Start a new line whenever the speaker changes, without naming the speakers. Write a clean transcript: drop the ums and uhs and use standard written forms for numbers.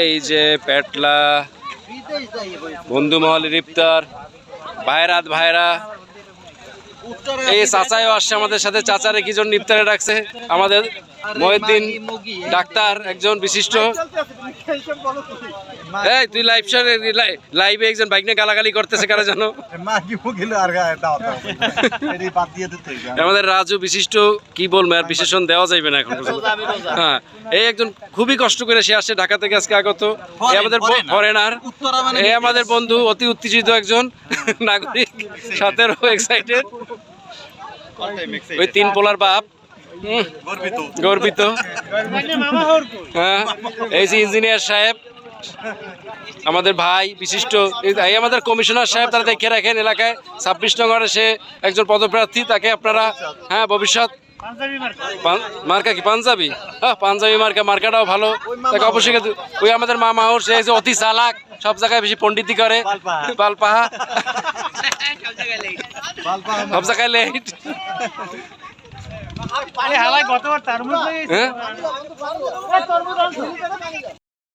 এই যে পেটলা বন্ধু মহলের ইফতার ভাইরা এই চাচাও আসছে আমাদের সাথে। চাচারে কি জন্য ইফতারে ডাকছে? আমাদের মহিউদ্দিন ডাক্তার, একজন বিশিষ্ট। এই তুই লাইভে একজন বাইক নিয়ে গালাগালি করতেছে কারা জানো? আমাদের রাজু বিশিষ্ট, কি বলবো আর বিশেষণ দেওয়া যাইবে না এখন। হ্যাঁ, এই একজন খুবই কষ্ট করে সে আসছে ঢাকা থেকে আজকে আগত। এই আমাদের ফরেনার, এই আমাদের বন্ধু, অতি উত্তেজিত একজন নাগরিক, সাথেও এক্সাইটেড। ওই তিন পোলার বাপ, গর্বিত। হ্যাঁ, এই যে ইঞ্জিনিয়ার সাহেব, আমাদের ভাই বিশিষ্ট, এই আমাদের কমিশনার সাহেব, তারা দেখে রাখেন এলাকায় 26 নম্বরে সে একজন পদপ্রার্থী। তাকে আপনারা, হ্যাঁ, ভবিষ্যৎ মার্কা কি পাঞ্জাবি? হ্যাঁ, পাঞ্জাবি মার্কাটাও ভালো। তাকে অবশ্যই। ওই আমাদের মামা ওর, সে যে অতি চালাক, সব জায়গায় বেশি পণ্ডিতি করে, পালপাহা, সব জায়গায় লেট।